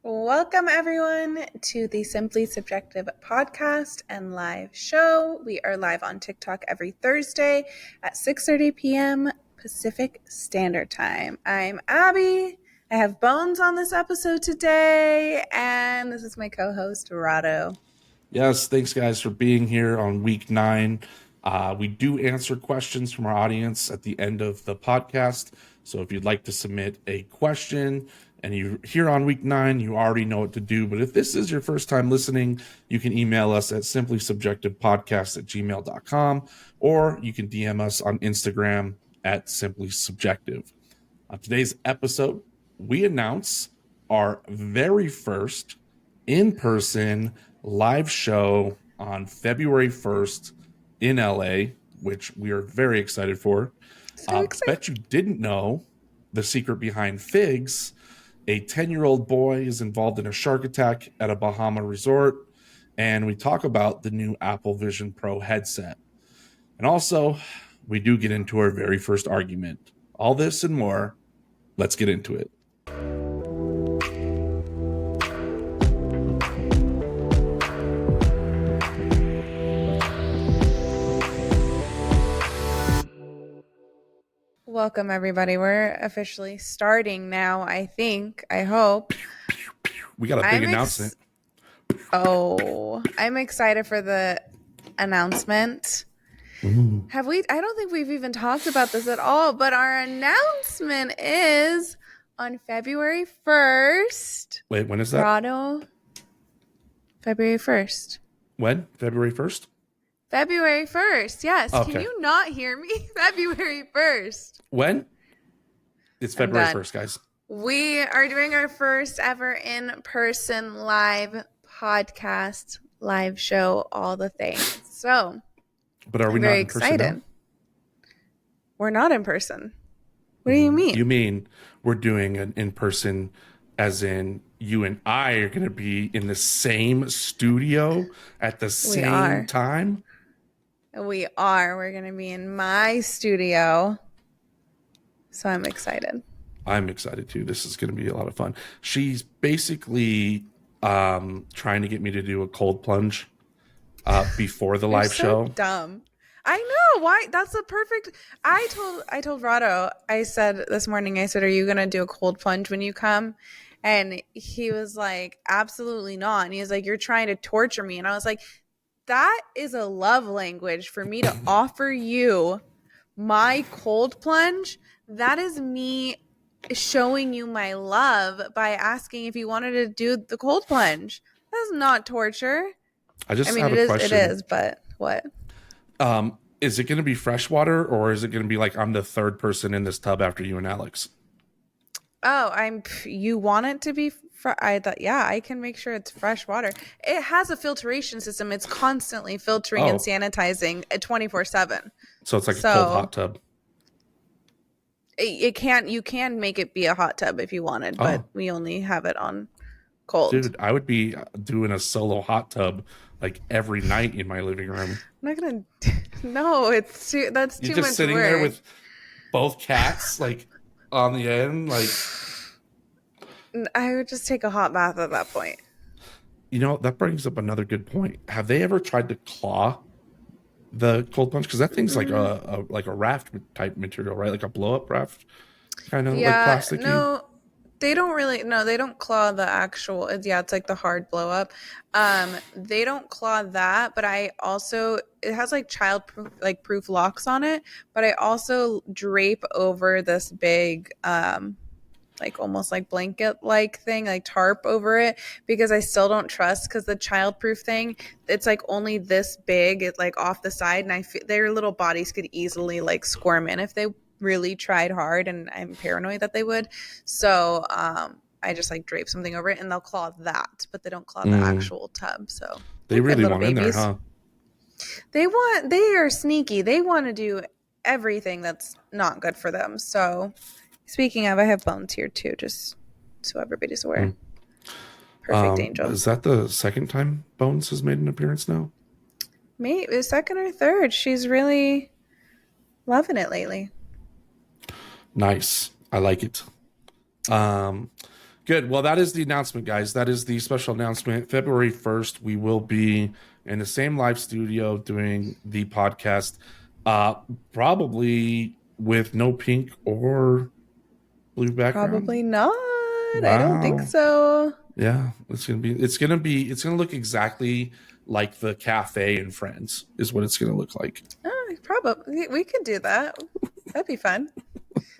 Welcome, everyone, to the Simply Subjective podcast and live show. We are live on TikTok every Thursday at 6:30 p.m. Pacific Standard Time. I'm Abby. I have Bones on this episode today, and this is my co-host, Rado. Yes, thanks, guys, for being here on week 9. We do answer questions from our audience at the end of the podcast. So if you'd like to submit a question and you're here on week 9, you already know what to do. But if this is your first time listening, you can email us at simplysubjectivepodcast@gmail.com, or you can DM us on Instagram at simplysubjective. On today's episode, we announce our very first in-person live show on February 1st in LA, which we are very excited for. So excited. Bet you didn't know the secret behind Figs. A 10-year-old boy is involved in a shark attack at a Bahama resort, and we talk about the new Apple Vision Pro headset. And also, we do get into our very first argument. All this and more. Let's get into it. Welcome, everybody. We're officially starting now, I hope. We got a big announcement. I'm excited for the announcement. Ooh. I don't think we've even talked about this at all, but our announcement is on February 1st. Wait, when is that? Rado, February 1st. When? February 1st? February 1st, yes. Okay. Can you not hear me? February 1st. When? It's February 1st, guys. We are doing our first ever in-person live podcast, live show, all the things. So, but are we not in person now? We're not in person. What do you mean? You mean we're doing an in-person as in you and I are going to be in the same studio at the same time? We are. We're going to be in my studio. So I'm excited. I'm excited too. This is going to be a lot of fun. She's basically trying to get me to do a cold plunge before the live show. Dumb. I know. Why? That's the perfect. I told Rado, I said this morning, are you going to do a cold plunge when you come? And he was like, absolutely not. And he was like, you're trying to torture me. And I was like, that is a love language for me to offer you my cold plunge. That is me showing you my love by asking if you wanted to do the cold plunge. That's not torture. I have a question. It is, but what? Is it going to be freshwater, or is it going to be like I'm the third person in this tub after you and Alex? Oh, you want it to be I thought, yeah, I can make sure it's fresh water. It has a filtration system. It's constantly filtering and sanitizing 24/7. So it's like a cold hot tub. You can make it be a hot tub if you wanted, but we only have it on cold. Dude, I would be doing a solo hot tub like every night in my living room. I'm not gonna. No, that's too much work. You're just sitting there with both cats like on the end, like. I would just take a hot bath at that point. You know, that brings up another good point. Have they ever tried to claw the cold plunge? Because that thing's like a raft type material, right? Like a blow up raft, kind of like plastic. No, they don't really. No, they don't claw the actual. It's like the hard blow up. They don't claw that, but it has like proof locks on it. But I also drape over this big like almost like blanket like thing, like tarp over it, because I still don't trust, because the childproof thing, it's like only this big, it's like off the side, and I feel their little bodies could easily like squirm in if they really tried hard, and I'm paranoid that they would. So I just like drape something over it, and they'll claw that, but they don't claw the actual tub. So they really want babies in there, huh? They are sneaky. They want to do everything that's not good for them. So speaking of, I have Bones here too, just so everybody's aware. Perfect angel. Is that the second time Bones has made an appearance now? Maybe second or third. She's really loving it lately. Nice. I like it. Good. Well, that is the announcement, guys. That is the special announcement. February 1st, we will be in the same live studio doing the podcast, uh, probably with no pink or blue background. Probably not. I don't think Wow. so. Yeah, it's gonna look exactly like the cafe in Friends is what it's gonna look like. Probably we could do that. That'd be fun.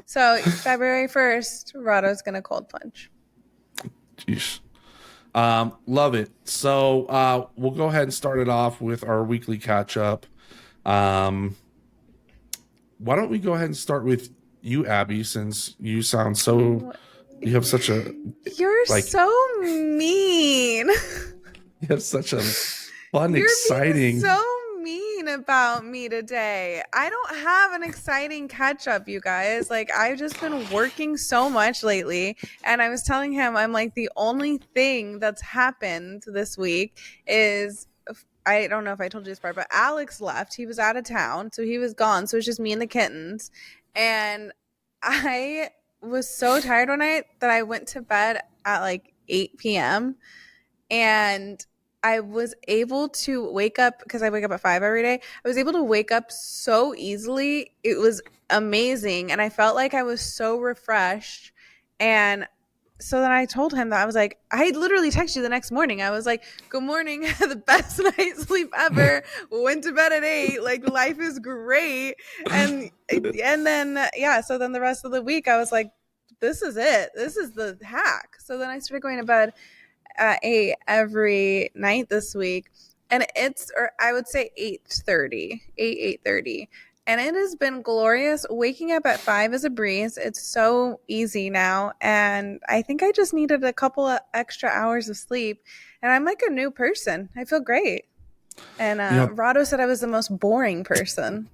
So February 1st, Rado's gonna cold plunge. Jeez. Love it. So we'll go ahead and start it off with our weekly catch up. Um, why don't we go ahead and start with you, Abby, since you sound so you have such a You're like so mean. you have such a fun, You're being exciting. so mean about me today. I don't have an exciting catch up, you guys. Like, I've just been working so much lately. And I was telling him, I'm like, the only thing that's happened this week is, I don't know if I told you this part, but Alex left. He was out of town. So he was gone. So it's just me and the kittens. And I was so tired one night that I went to bed at like 8 p.m. And I was able to wake up because I wake up at 5 every day. I was able to wake up so easily. It was amazing. And I felt like I was so refreshed. And so then I told him that I was like, I literally texted you the next morning. I was like, good morning. Had the best night's sleep ever. Went to bed at 8. Like, life is great. And then, yeah. So then the rest of the week, I was like, this is it. This is the hack. So then I started going to bed at 8 every night this week, and or I would say 8:30, and it has been glorious. Waking up at 5 is a breeze. It's so easy now, and I think I just needed a couple of extra hours of sleep, and I'm like a new person. I feel great. And Rado said I was the most boring person.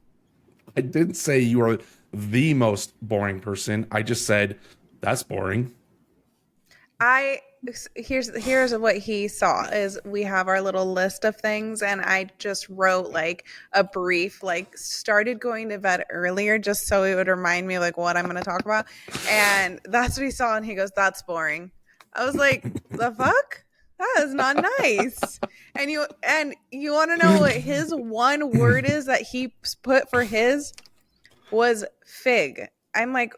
I didn't say you are the most boring person. I just said that's boring. Here's what he saw is we have our little list of things, and I just wrote like a brief, like started going to bed earlier just so it would remind me like what I'm going to talk about, and that's what he saw, and he goes, that's boring. I was like, the fuck, that is not nice. And you want to know what his one word is that he put for his was fig. I'm like,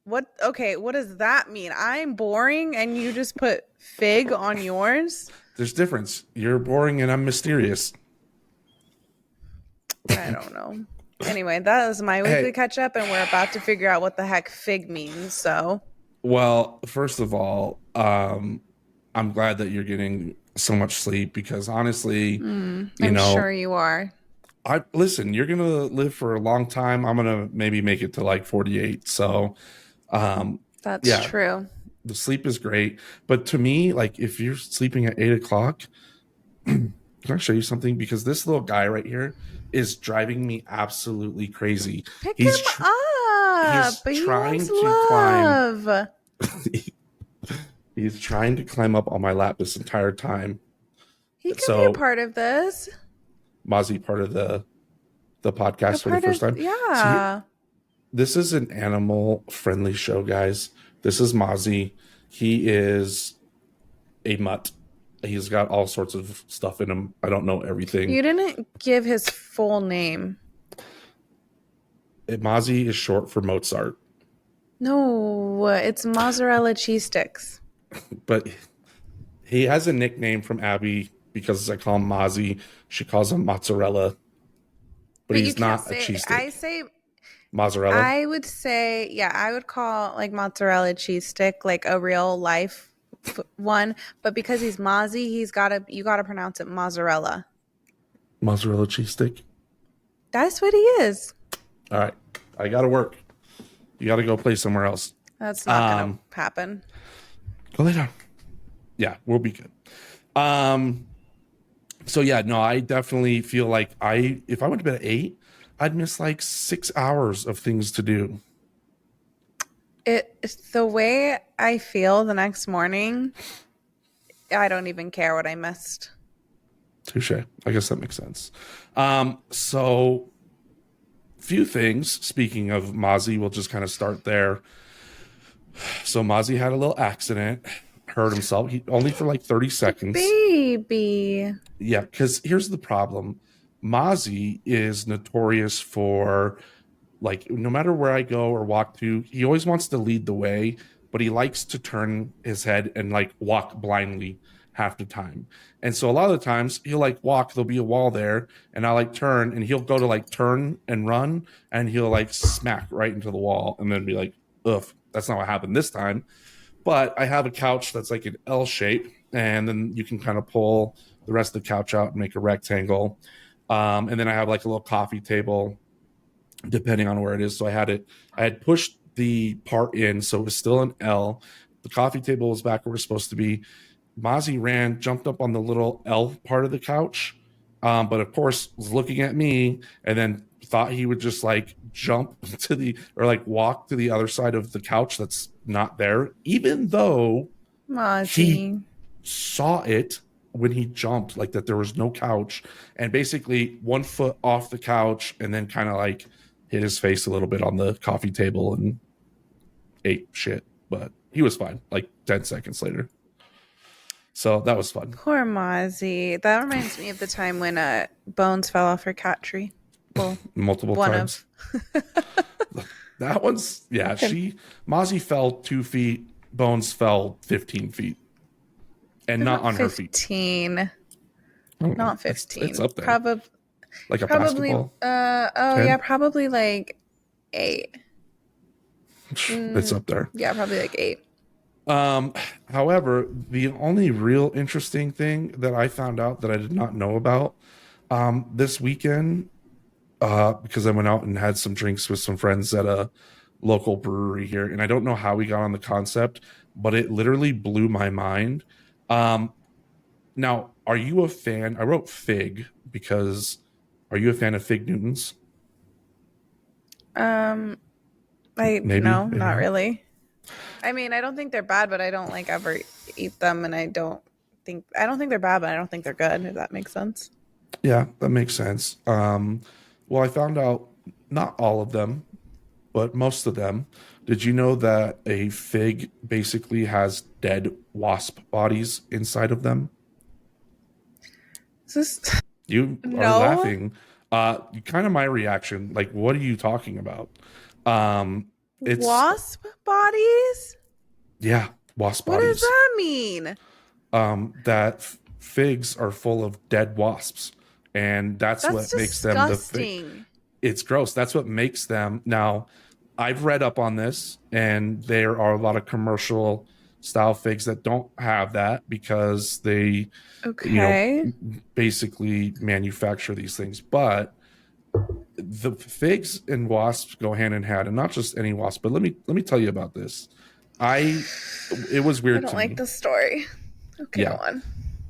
what? Okay, what does that mean? I'm boring and you just put fig on yours? There's difference. You're boring and I'm mysterious. I don't know. Anyway, that is my weekly catch up, and we're about to figure out what the heck fig means. So, well, first of all, I'm glad that you're getting so much sleep because honestly, I'm sure you are. Listen, you're gonna live for a long time. I'm gonna maybe make it to like 48. So that's true. The sleep is great, but to me, like if you're sleeping at 8 o'clock, can I show you something? Because this little guy right here is driving me absolutely crazy. Pick him up. He's trying to climb. He's trying to climb up on my lap this entire time. He can be a part of this. Mozzie, part of the podcast for the first time. Yeah. So this is an animal friendly show, guys. This is Mozzie. He is a mutt. He's got all sorts of stuff in him. I don't know everything. You didn't give his full name. Mozzie is short for Mozart. No, it's mozzarella cheese sticks. But he has a nickname from Abby because I call him Mozzie. She calls him mozzarella. But he's not a cheese stick. I say mozzarella. I would say, yeah, I would call like mozzarella cheese stick like a real life one, but because he's Mozzie, you gotta pronounce it mozzarella. Mozzarella cheese stick. That's what he is. All right, I gotta work. You gotta go play somewhere else. That's not gonna happen. Go lay down. Yeah, we'll be good. So yeah, no, I definitely feel like if I went to bed at 8, I'd miss like 6 hours of things to do. It's the way I feel the next morning. I don't even care what I missed. Touche. I guess that makes sense. So few things. Speaking of Mozzie, we'll just kind of start there. So Mozzie had a little accident. hurt himself. He only for like 30 The seconds. baby. Yeah, because here's the problem. Mozzie is notorious for, like, no matter where I go or walk to, he always wants to lead the way, but he likes to turn his head and like walk blindly half the time. And so a lot of the times he'll like walk, there'll be a wall there, and I'll like turn and he'll go to like turn and run and he'll like smack right into the wall and then be like, ugh, that's not what happened this time. But I have a couch that's like an L shape, and then you can kind of pull the rest of the couch out and make a rectangle. And then I have like a little coffee table, depending on where it is. So I had pushed the part in, so it was still an L. The coffee table was back where it's supposed to be. Mozzie ran, jumped up on the little L part of the couch, but of course was looking at me and then thought he would just like jump to the or like walk to the other side of the couch that's not there, even though he Mozzie. saw it when he jumped, like that there was no couch, and basically 1 foot off the couch and then kind of like hit his face a little bit on the coffee table and ate shit. But he was fine like 10 seconds later. So that was fun. Poor Mozzie. That reminds me of the time when Bones fell off her cat tree. Well, Multiple one of. times. That one's, yeah, Mozzie fell 2 feet, Bones fell 15 feet. And not on her feet. 15. Not 15. It's up there. Like a Probably basketball. oh 10? yeah, probably like 8. It's up there. Yeah, probably like 8. However, the only real interesting thing that I found out that I did not know about this weekend, because I went out and had some drinks with some friends at a local brewery here, and I don't know how we got on the concept, but it literally blew my mind. Now, are you a fan? I wrote fig because are you a fan of fig Newtons? I Maybe, no, maybe not not. really. I mean, I don't think they're bad, but I don't like ever eat them, and I don't think they're bad, but I don't think they're good. If that makes sense. Yeah, that makes sense. Well, I found out not all of them, but most of them. Did you know that a fig basically has dead wasp bodies inside of them? Is this You are no laughing. Kind of my reaction. Like, what are you talking about? It's wasp bodies? yeah, wasp What does bodies. that mean? That figs are full of dead wasps, and that's That's what makes them the fig. disgusting. It's gross. That's what makes them. Now, I've read up on this, and there are a lot of commercial style figs that don't have that because they, you know, Okay. basically manufacture these things. But the figs and wasps go hand in hand, and not just any wasp. But let me tell you about this. I it was I weird don't to like me. this story. Okay, go Yeah.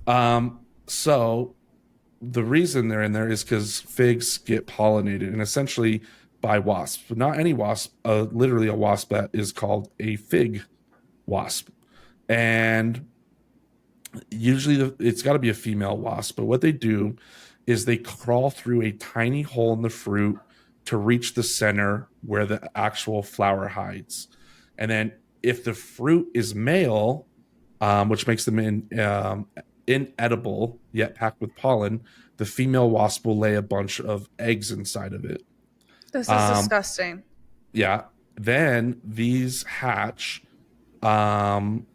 on. So the reason they're in there is because figs get pollinated and essentially by wasps, but not any wasp, literally a wasp that is called a fig wasp. And usually it's got to be a female wasp, but what they do is they crawl through a tiny hole in the fruit to reach the center where the actual flower hides. And then if the fruit is male, which makes them inedible yet packed with pollen, the female wasp will lay a bunch of eggs inside of it. This is Um, disgusting. yeah. Then these hatch. Um,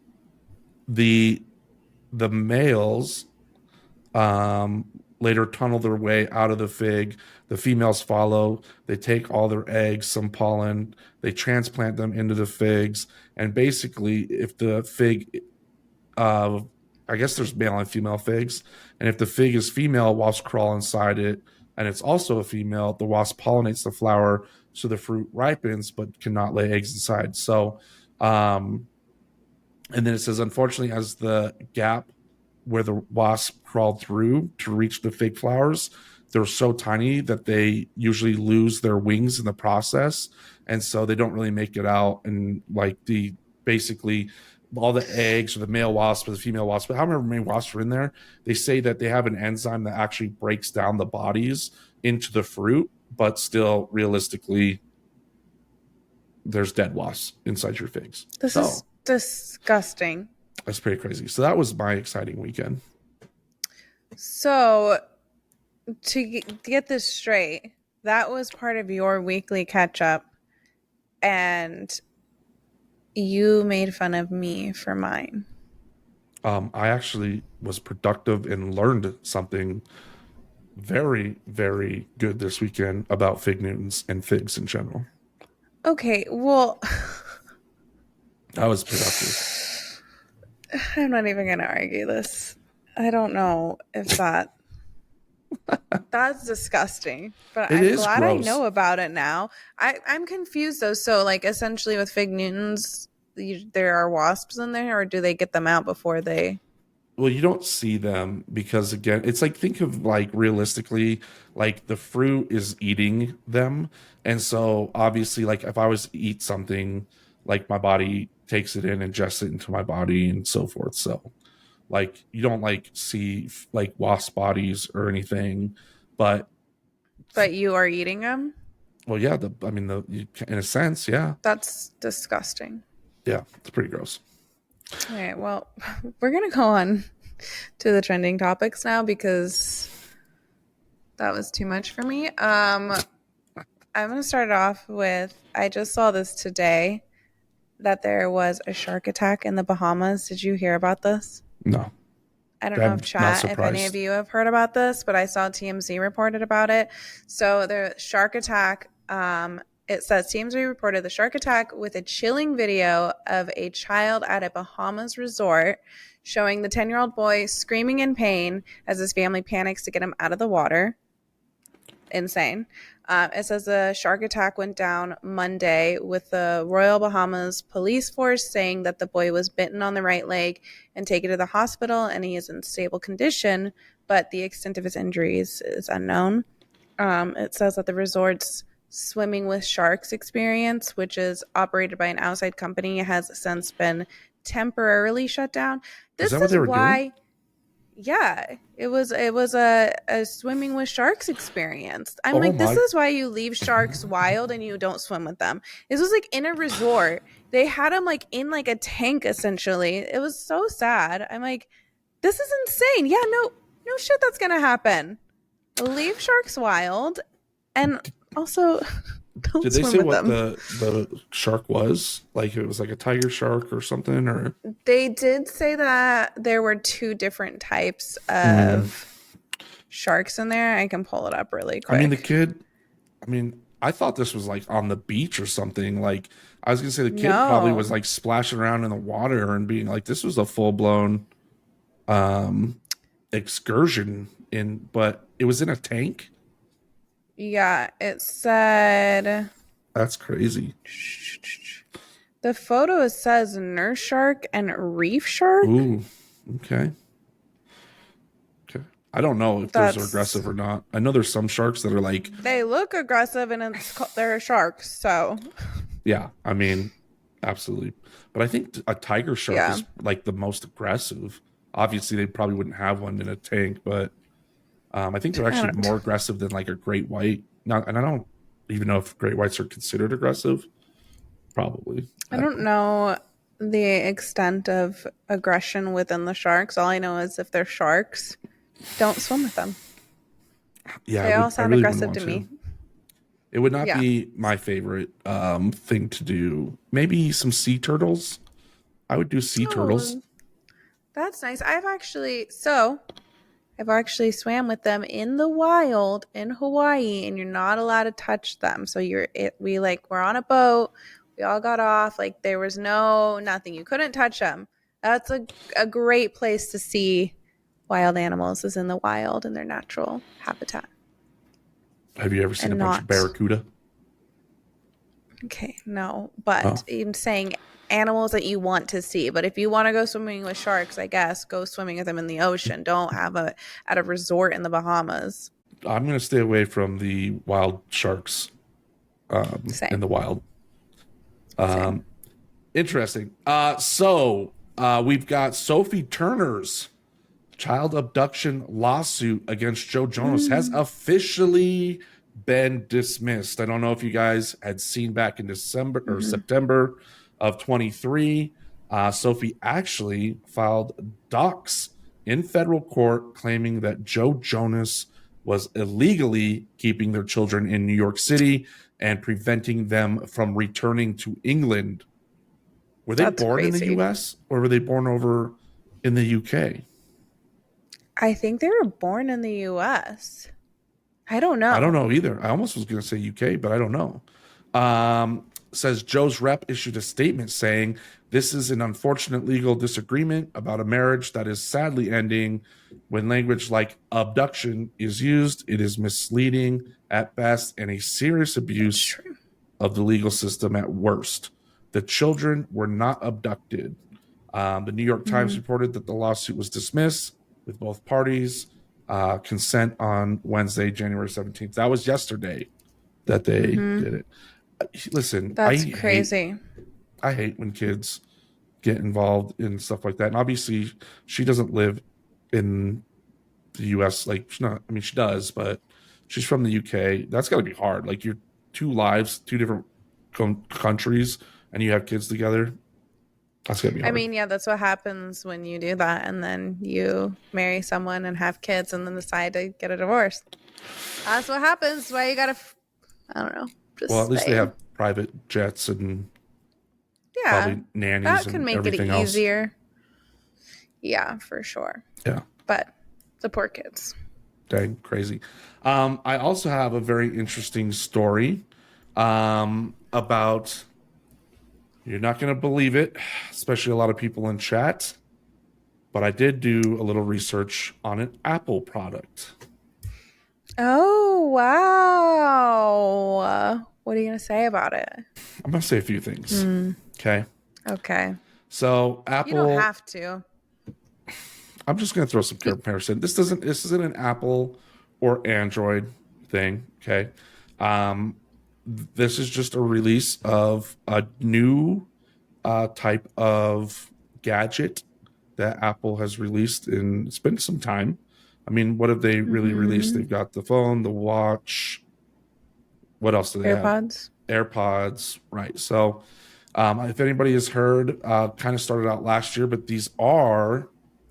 the the males later tunnel their way out of the fig. The females follow. They take all their eggs, some pollen. They transplant them into the figs. And basically, if the fig uh, I guess there's male and female figs. And if the fig is female, wasps crawl inside it, and it's also a female, the wasp pollinates the flower, so the fruit ripens but cannot lay eggs inside. So, and then it says, unfortunately, as the gap where the wasp crawled through to reach the fig flowers, they're so tiny that they usually lose their wings in the process, and so they don't really make it out. And like the basically all the eggs or the male wasp or the female wasp, but however many wasps are in there, they say that they have an enzyme that actually breaks down the bodies into the fruit, but still realistically, there's dead wasps inside your figs. This is So disgusting. That's pretty crazy. So that was my exciting weekend. So to get this straight, that was part of your weekly catch up, and you made fun of me for mine. I actually was productive and learned something very, very good this weekend about fig Newtons and figs in general. Okay, well, I was productive. I'm not even going to argue this. I don't know if that's disgusting, but It I'm is glad I gross. know about it now. I'm confused though. So, like, essentially with fig Newtons, there are wasps in there, or do they get them out before they? Well, you don't see them because again, it's like think of like realistically, like the fruit is eating them. And so obviously like if I was to eat something, like my body takes it in, ingests it into my body and so forth. So like you don't like see like wasp bodies or anything, but But you are eating them? well, yeah, the I mean the in a sense, yeah. That's disgusting. Yeah, it's pretty gross. All right, well, we're gonna go on to the trending topics now because that was too much for me. I'm gonna start off with I just saw this today that there was a shark attack in the Bahamas. Did you hear about this? No. I don't know I'm not if any of surprised. you have heard about this, but I saw TMZ reported about it. So the shark attack, it says TMZ reported the shark attack with a chilling video of a child at a Bahamas resort showing the 10-year-old boy screaming in pain as his family panics to get him out of the water. Insane. It says the shark attack went down Monday with the Royal Bahamas police force saying that the boy was bitten on the right leg and taken to the hospital and he is in stable condition, but the extent of his injuries is unknown. It says that the resort's swimming with sharks experience, which is operated by an outside company, has since been temporarily shut down. Is This that what is they were doing? why yeah, it was a swimming with sharks experience. I'm Oh like, this my. is why you leave sharks wild and you don't swim with them. This was like in a resort. They had them like in like a tank essentially. It was so sad. I'm like, this is insane. Yeah, no shit that's gonna happen. Leave sharks wild and also don't Did they swim say with what them. the shark was? Like it was like a tiger shark or something or They did say that there were two different types Mm. of sharks in there. I can pull it up really I mean the quick. kid I mean I thought this was like on the beach or something. Like I was gonna say the kid probably was No. like splashing around in the water and being like this was a full blown um excursion in but it was in a tank. Yeah, it said That's crazy. the photo says nurse shark and reef shark. Ooh, okay. Okay. I don't know if those are That's aggressive or not. I know there's some sharks that are like, they look aggressive and they're sharks. So yeah, I mean, absolutely. But I think a tiger shark yeah, is like the most aggressive. Obviously, they probably wouldn't have one in a tank, but I think they're I actually don't. more aggressive than like a great white. Not, and I don't even know if great whites are considered aggressive. Probably. I I don't don't know. know the extent of aggression within the sharks. All I know is if they're sharks, don't swim with them. Yeah, I They all would. I sound really wouldn't aggressive want to to. me. It would not Yeah. be my favorite thing to do. Maybe some sea turtles. I would do sea turtles. Oh, that's nice. I've actually swam with them in the wild in Hawaii, and you're not allowed to touch them. So we're on a boat. We all got off. Like there was no nothing. You couldn't touch them. That's a great place to see wild animals is in the wild in their natural habitat Have you ever seen a and bunch of not barracuda? okay. No, but Oh, I'm saying animals that you want to see. But if you want to go swimming with sharks, I guess go swimming with them in the ocean. Don't have a at a resort in the Bahamas. I'm gonna stay away from the wild sharks in Same. the wild. Same. Um, interesting. We've got Sophie Turner's child abduction lawsuit against Joe Jonas has Mm. officially been dismissed. I don't know if you guys had seen back in December or Mm-hmm. September of 23. Sophie actually filed docs in federal court claiming that Joe Jonas was illegally keeping their children in New York City and preventing them from returning to England. Were they That's born in the crazy. US or were they born over in the UK? I think they were born in the US. I don't I don't know. know either. I almost was going to say UK, but I don't know. Says Joe's rep issued a statement saying this is an unfortunate legal disagreement about a marriage that is sadly ending. When language like abduction is used, it is misleading at best and a serious That's abuse true. of the legal system at worst. The children were not abducted. The New York Times Hmm. reported that the lawsuit was dismissed with both parties consent on Wednesday, January 17th. That was yesterday that they Hmm. did it. Listen, That's crazy. I hate when kids get involved in stuff like that. And obviously, she doesn't live in the U.S. Like she's not. I mean, she does, but she's from the UK. That's got to be hard. Like you're two lives, two different countries, and you have kids together. That's got to be I hard. mean, yeah, that's what happens when you do that and then you marry someone and have kids and then decide to get a divorce. That's what happens. Why you gotta, I don't know, Well, at just least they saying. have private jets and Yeah, probably nannies that can and make it everything else. easier. Yeah, for sure. Yeah, But the poor kids. dang, crazy. I also have a very interesting story about, you're not going to believe it, especially a lot of people in chat, but I did do a little research on an Apple product. Oh, wow. What are you going to say about it? I'm going to say a few things. Hmm. Okay. Okay. So, You don't Apple, have to. I'm just going to throw some You, comparison. This isn't an Apple or Android thing. Okay. Um, this is just a release of a new type of gadget that Apple has released, and it's been some time. I mean, what have they really released? mm-hmm. They've got the phone, the watch. What else do they have? AirPods. AirPods, right? So, if anybody has heard, kind of started out last year, but these are,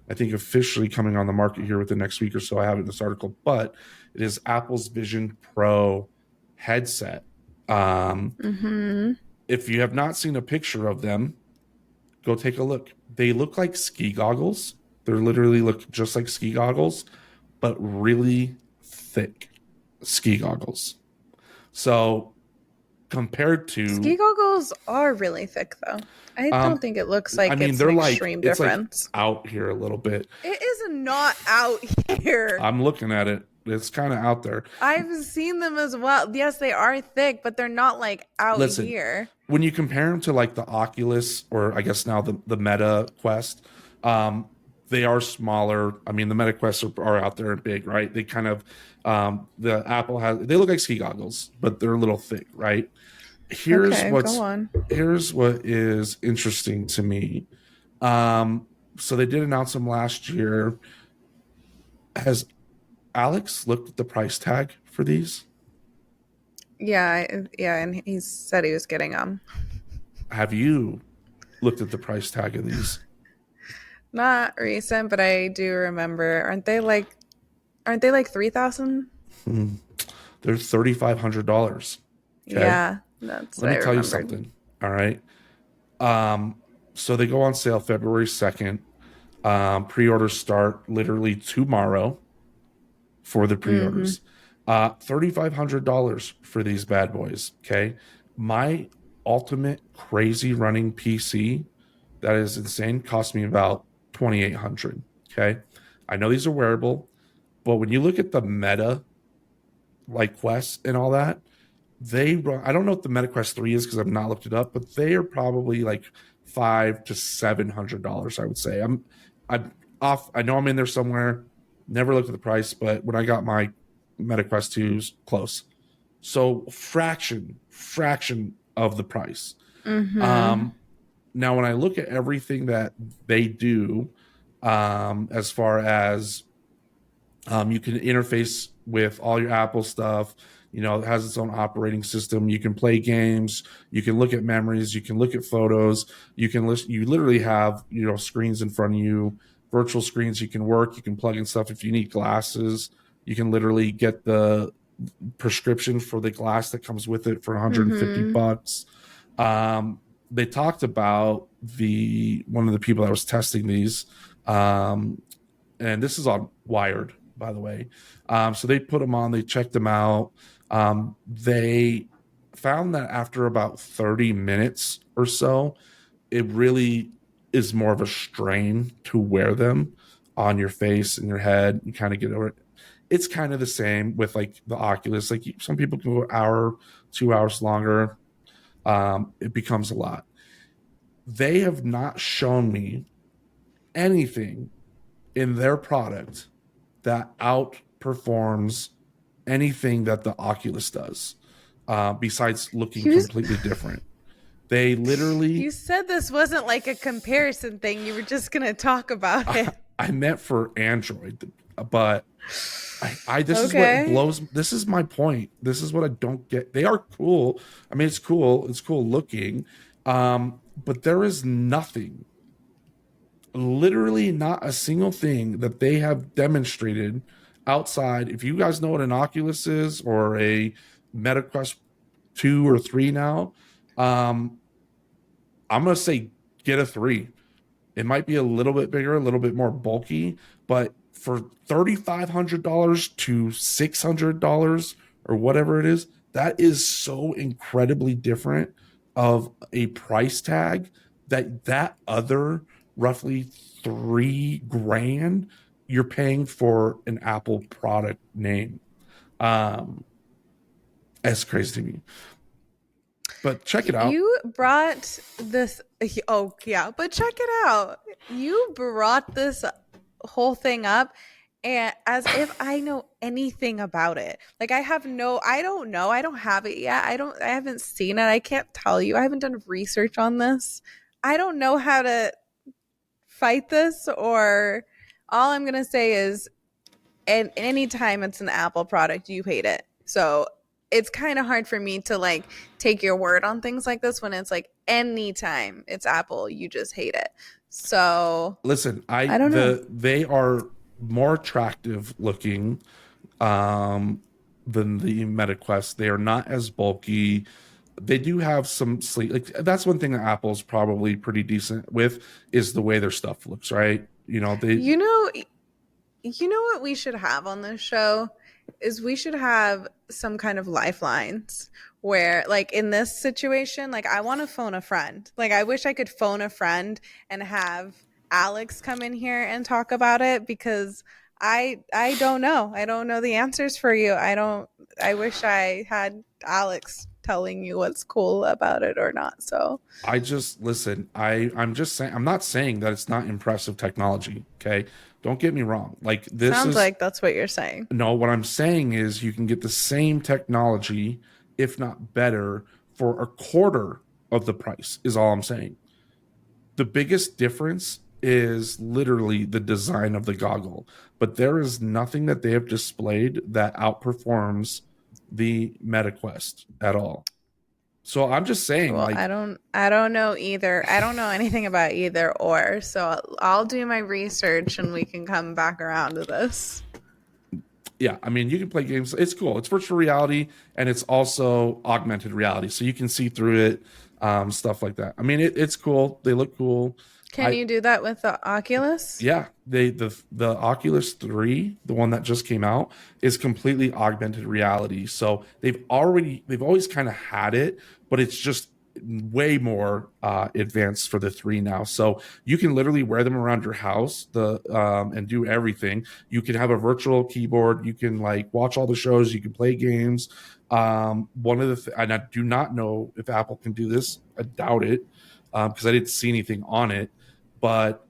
I think, officially coming on the market here within the next week or so. I have it in this article, but it is Apple's Vision Pro headset. Um, Mm-hmm. if you have not seen a picture of them, go take a look. They look like ski goggles. They literally look just like ski goggles, but really thick ski goggles. So compared Ski to, goggles are really thick, though. I don't um, think it looks I like mean, it's an they're like, extreme it's like difference. out here a little bit. It is not out here. I'm looking at it. It's kind of out there. I've seen them as well. Yes, they are thick, but they're not like out Listen, here. when you compare them to like the Oculus or I guess now the Meta Quest, um, they are smaller. I mean, the Meta Quests are out there and big, right? They kind of the Apple has, they look like ski goggles, but they're a little thick, right? Here's Okay, go what's on. here's what is interesting to me. So they did announce them last year. Has Alex looked at the price tag for these? Yeah, yeah, and he said he was getting them. Have you looked at the price tag of these? Not recent, but I do remember. Aren't they like 3,000? Hmm. They're $3,500. Okay. Yeah, that's Let what I me tell you remembered. something. All right. So they go on sale February 2nd. Pre-orders start literally tomorrow for the Mm-hmm. pre-orders. $3,500 for these bad boys. Okay. My ultimate crazy running PC, that is insane, cost me about 2,800. Okay. I know these are wearable, but when you look at the meta like Quest and all that, they run, I don't know what the MetaQuest 3 is because I've not looked it up, but they are probably like $500 to $700, I would say. I'm off. I know I'm in there somewhere. Never looked at the price, but when I got my MetaQuest 2s, close. So fraction of the price. Mm-hmm. Um, Now when I look at everything that they do, as far as you can interface with all your Apple stuff. It has its own operating system. You can play games, you can look at memories, you can look at photos, you can list. You literally have screens in front of you, virtual screens. You can work, you can plug in stuff. If you need glasses, you can literally get the prescription for the glass that comes with it for 150 Mm-hmm. bucks. They talked about the one of the people that was testing these, and this is on Wired, by the way. So they put them on, they checked them out. They found that after about 30 minutes or so, it really is more of a strain to wear them on your face and your head. You kind of get over it. It's kind of the same with like the Oculus. Like some people can go an hour, 2 hours longer. It becomes a lot. They have not shown me anything in their product that outperforms anything that the Oculus does, besides looking You completely different. They literally, you said this wasn't like a comparison thing. You were just gonna talk about I, it. I meant for Android, but this is what Okay. blows. This is my point. This is what I don't get. They are cool. I mean, it's cool. It's cool looking, but there is nothing, literally not a single thing that they have demonstrated outside. If you guys know what an Oculus is or a MetaQuest 2 or 3 now, um, I'm gonna say get a 3. It might be a little bit bigger, a little bit more bulky, but for $3,500 to $600 or whatever it is, that is so incredibly different of a price tag that other roughly 3 grand you're paying for an Apple product name. Um, that's crazy to me. But check it out. You brought this. Oh, yeah, but check it out. You brought this whole thing up and as if I know anything about it. Like I don't know. I don't have it yet. I haven't seen it. I can't tell you. I haven't done research on this. I don't know how to fight this or all I'm going to say is and anytime it's an Apple product, you hate it. So it's kind of hard for me to like take your word on things like this when it's like anytime it's Apple, you just hate it. So Listen, I don't know. they are more attractive looking than the MetaQuest. They are not as bulky. They do have some sleek. Like that's one thing that Apple's probably pretty decent with is the way their stuff looks, right? They You know, you know what we should have on this show is we should have some kind of lifelines where like in this situation like I want to phone a friend. Like I wish I could phone a friend and have Alex come in here and talk about it because I don't know. I don't know the answers for you. I wish I had Alex telling you what's cool about it or not. So, I just listen. I'm just saying. I'm not saying that it's not impressive technology. Okay, don't get me wrong. Like this sounds is like that's what you're saying. no. What I'm saying is you can get the same technology, if not better, for a quarter of the price. Is all I'm saying. The biggest difference is literally the design of the goggle, but there is nothing that they have displayed that outperforms the MetaQuest at all. So I'm just saying, Well, like, I don't know either. I don't know anything about either or. So I'll do my research and we can come back around to this. yeah, I mean, you can play games. It's cool. It's virtual reality and it's also augmented reality, so you can see through it, stuff like that. I mean, it's cool. They look cool. Can I you do that with the Oculus? Yeah, the Oculus 3, the one that just came out, is completely augmented reality. So they've always kind of had it, but it's just way more advanced for the 3 now. So you can literally wear them around your house, and do everything. You can have a virtual keyboard. You can like watch all the shows. You can play games. One of and I do not know if Apple can do this. I doubt it because I didn't see anything on it, but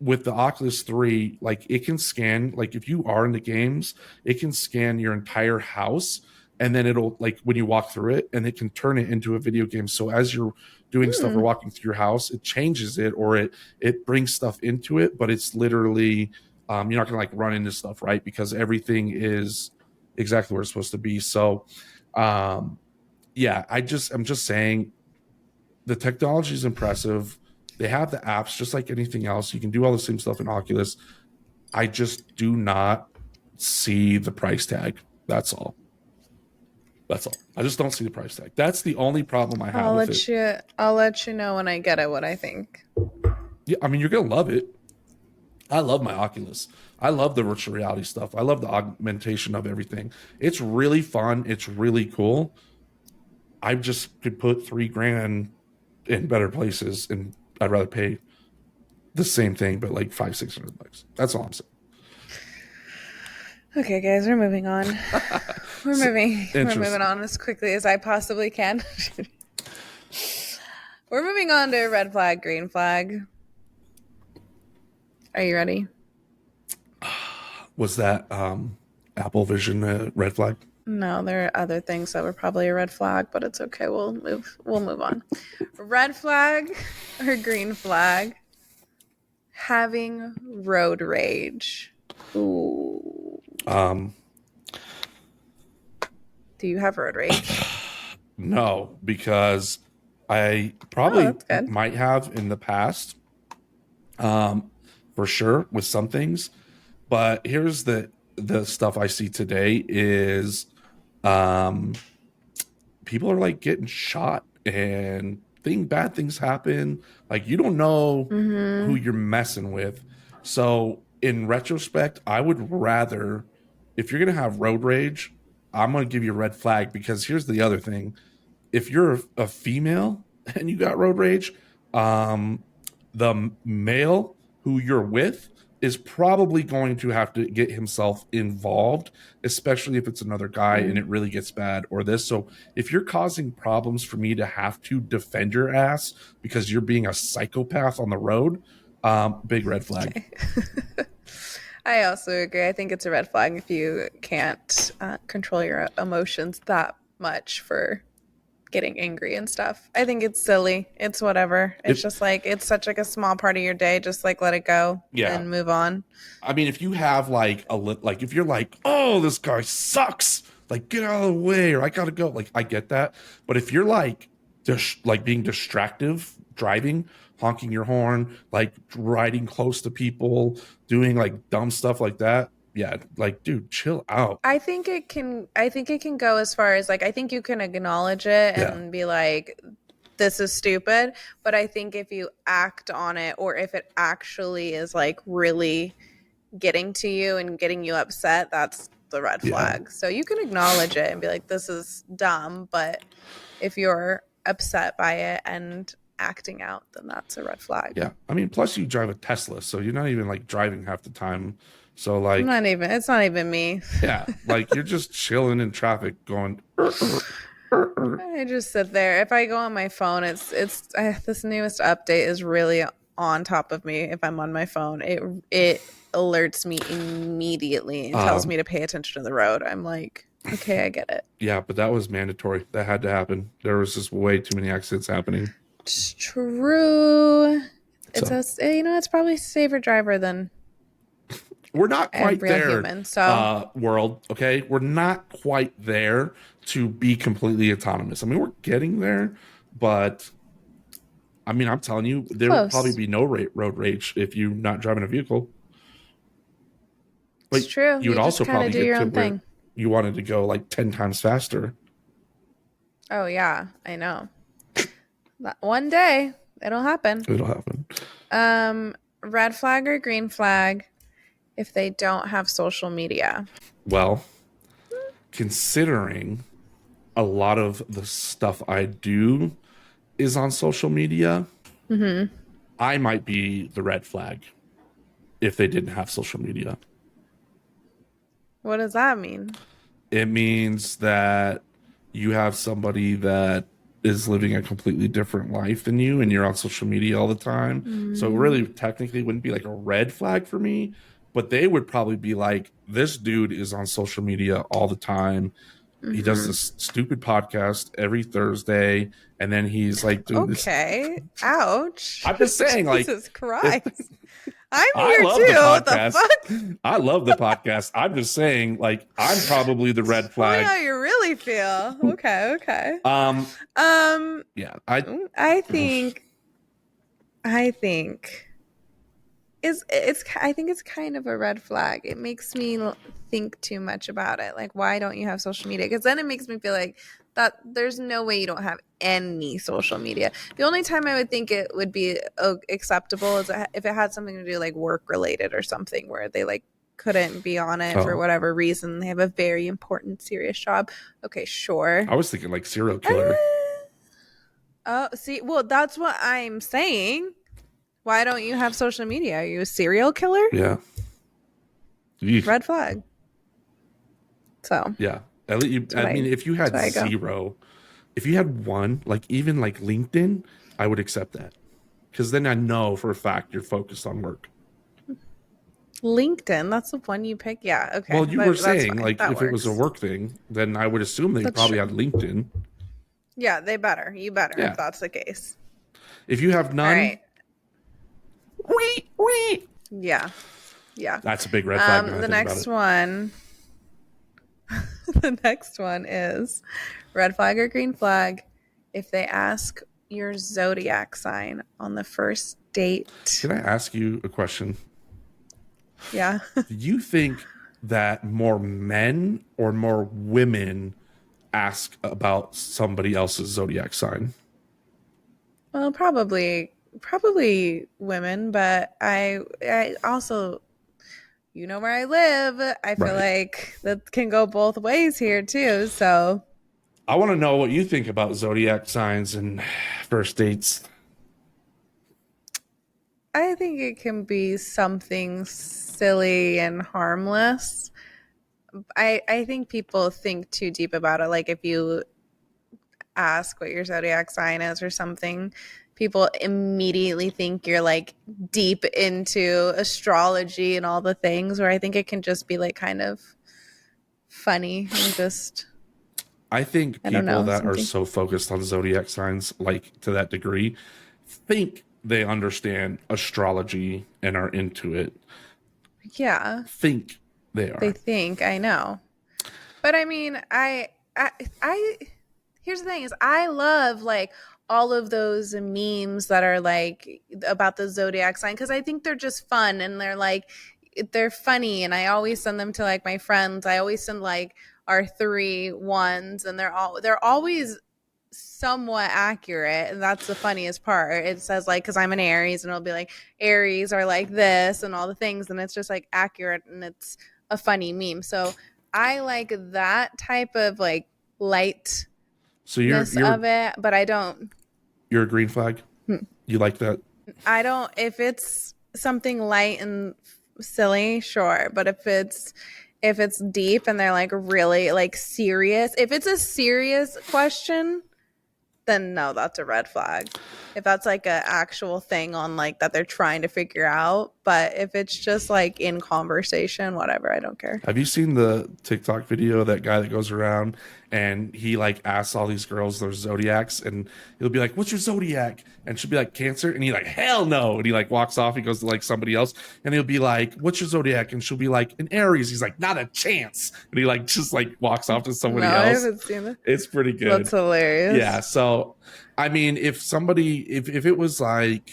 with the Oculus 3, like it can scan, like if you are in the games, it can scan your entire house and then it'll like when you walk through it and it can turn it into a video game. So as you're doing stuff or Hmm. walking through your house, it changes it or it brings stuff into it, but it's literally you're not gonna like run into stuff, right? Because everything is exactly where it's supposed to be. So Um, yeah, I'm just saying the technology is impressive. They have the apps just like anything else. You can do all the same stuff in Oculus. I just do not see the price tag. That's all. That's all. I just don't see the price tag. That's the only problem I have with it. I'll let you know when I get it what I think. Yeah, I mean, you're gonna love it. I love my Oculus. I love the virtual reality stuff. I love the augmentation of everything. It's really fun. It's really cool. I just could put 3 grand in better places, and I'd rather pay the same thing, but like 500-600 bucks. That's all I'm saying. Okay, guys, we're moving on. So, We're moving on as quickly as I possibly can. We're moving on to red flag, green flag. Are you ready? Was that Apple Vision red flag? No, there are other things that were probably a red flag, but it's okay. We'll move on. Red flag or green flag? Having road rage. Ooh. Do you have road rage? No, because I Oh, probably that's good. might have in the past, for sure with some things. But here's the stuff I see today is um people are like getting shot and bad things happen. Like you don't know who Mm-hmm. you're messing with. So in retrospect, I would rather, if you're gonna have road rage, I'm gonna give you a red flag because here's the other thing. If you're a female and you got road rage, um, the male who you're with is probably going to have to get himself involved, especially if it's another guy and it really gets bad or this. So if you're causing problems for me to have to defend your ass because you're being a psychopath on the road, big red flag. Okay. I also agree. I think it's a red flag if you can't control your emotions that much for getting angry and stuff. I think it's silly. It's whatever. It's If just like it's such like a small part of your day. Just like let it go yeah, and move on. I mean, if you have like like if you're like, oh, this guy sucks, like get out of the way, or I gotta go, like I get that. But if you're like like being distractive, driving, honking your horn, like riding close to people, doing like dumb stuff like that, yeah, like dude, chill out. I think it can go as far as like I think you can acknowledge it Yeah, and be like this is stupid, but I think if you act on it or if it actually is like really getting to you and getting you upset, that's the red yeah, flag. So you can acknowledge it and be like this is dumb, but if you're upset by it and acting out, then that's a red flag. yeah. I mean, plus you drive a Tesla, so you're not even like driving half the time. So like, It's not even me. yeah, like you're just chilling in traffic, going. I just sit there. If I go on my phone, this newest update is really on top of me. If I'm on my phone, it alerts me immediately and tells Um, me to pay attention to the road. I'm like, okay, I get it. Yeah, but that was mandatory. That had to happen. There was just way too many accidents happening. It's true. It's So it's probably safer driver than we're not a quite real there, human. So world. Okay, we're not quite there to be completely autonomous. I mean, we're getting there, but I mean, I'm telling you, there would probably close. be no road rage if you're not driving a vehicle. It's But true. you would You just also kind of probably do get your to own where thing. you wanted to go like 10 times faster. Oh yeah, I know. One day it'll happen. It'll happen. Red flag or green flag if they don't have social media. Well, considering a lot of the stuff I do is on social media, Mm-hmm. I might be the red flag if they didn't have social media. What does that mean? It means that you have somebody that is living a completely different life than you and you're on social media all the time. So it Mm, really technically wouldn't be like a red flag for me, but they would probably be like, this dude is on social media all the time. he does Mm-hmm. this stupid podcast every Thursday, and then he's like doing this. Okay. Ouch. I'm just saying, like, Jesus if, Christ. I'm I here love the too. What the podcast. fuck? I love the podcast. I'm just saying, like, I'm probably the red Tell me flag. how you really feel. Okay, okay. Um, Um, yeah, I think I think I think it's kind of a red flag. It makes me think too much about it. Like, why don't you have social media? Because then it makes me feel like that there's no way you don't have any social media. The only time I would think it would be acceptable is if it had something to do like work related or something where they like couldn't be on it for oh, whatever reason. They have a very important, serious job. Okay, sure. I was thinking like serial killer. Oh, see, well, that's what I'm saying. Why don't you have social media? Are you a serial killer? Yeah. Red flag. So yeah. At least I mean, if you had zero, if you had one, like even like LinkedIn, I would accept that. Because then I know for a fact you're focused on work. LinkedIn, that's the one you pick. Yeah, okay. Well, you were saying fine. like That if it works. was a work thing, then I would assume they That's probably true. had LinkedIn. Yeah, they better. You better Yeah. if that's the case. If you have none, all right. wee. Yeah. That's a big red flag. The next one. The next one is red flag or green flag if they ask your zodiac sign on the first date. Can I ask you a question? Yeah. Do you think that more men or more women ask about somebody else's zodiac sign? Well, probably women, but I also, you know where I live. I feel like that can go both ways here too. So I want to know what you think about zodiac signs and first dates. I think it can be something silly and harmless. I think people think too deep about it. Like if you ask what your zodiac sign is or something, people immediately think you're like deep into astrology and all the things, where I think it can just be like kind of funny and just I think I don't people know, that are something. so focused on zodiac signs, like to that degree, think they understand astrology and are into it. Yeah, Think they they are. think I know. But I mean, I here's the thing is I love like all of those memes that are like about the zodiac sign because I think they're just fun and they're funny and I always send them to like my friends. I always send like our 3 ones and they're always somewhat accurate and that's the funniest part. It says like because I'm an Aries and it'll be like Aries are like this and all the things and it's just like accurate and it's a funny meme. So I like that type of like lightness So you're of it, but I don't. you're a green flag. You like that? I don't. If it's something light and silly, sure. But if it's deep and they're like really like serious, if it's a serious question, then no, that's a red flag. If that's like an actual thing on like that they're trying to figure out, but if it's just like in conversation, whatever, I don't care. Have you seen the TikTok video of that guy that goes around and he like asks all these girls their zodiacs and he'll be like, "What's your zodiac?" And she'll be like, "Cancer." And he like, "Hell no." And he like walks off. He goes to like somebody else and he'll be like, "What's your zodiac?" And she'll be like, "An Aries." He's like, "Not a chance." And he like just like walks off to somebody No, else. I haven't seen that. It's pretty good. That's hilarious. Yeah. So, I mean, if it was like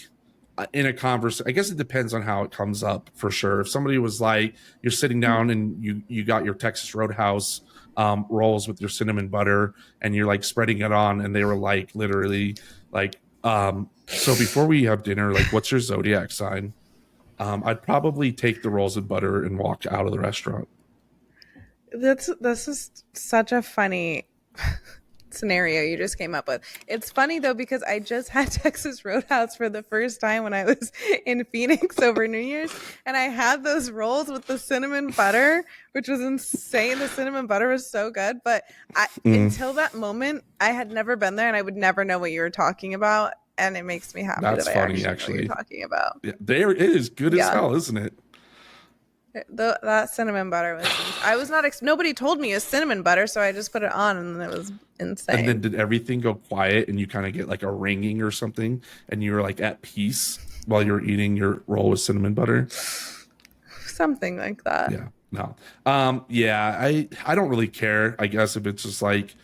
in a conversation, I guess it depends on how it comes up for sure. If somebody was like, you're sitting down and you got your Texas Roadhouse rolls with your cinnamon butter and you're like spreading it on and they were like literally like, so before we have dinner, like, what's your zodiac sign? I'd probably take the rolls of butter and walk out of the restaurant. This is such a funny scenario you just came up with. It's funny though because I just had Texas Roadhouse for the first time when I was in Phoenix over New Year's, and I had those rolls with the cinnamon butter, which was insane. The cinnamon butter was so good, but until that moment, I had never been there, and I would never know what you were talking about. And it makes me happy That's that funny, I actually know actually. what you're talking about. Yeah, there it is good as hell, isn't it? That cinnamon butter was. I was not. Nobody told me it's cinnamon butter, so I just put it on, and it was And then insane. did everything go quiet and you kind of get like a ringing or something and you were like at peace while you were eating your roll with cinnamon butter? Something like that. Yeah. No. Yeah, I don't really care, I guess, if it's just like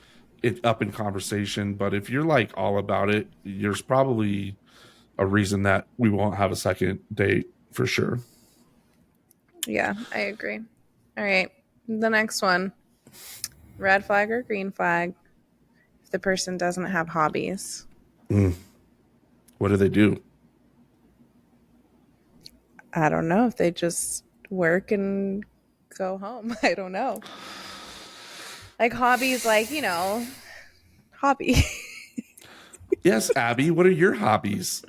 it up in conversation, but if you're like all about it, there's probably a reason that we won't have a second date for sure. Yeah, I agree. All right, the next one: red flag or green flag. If the person doesn't have hobbies, Mm. What do they do? I don't know if they just work and go home. I don't know. Like hobbies, like hobby. Yes, Abby, what are your hobbies?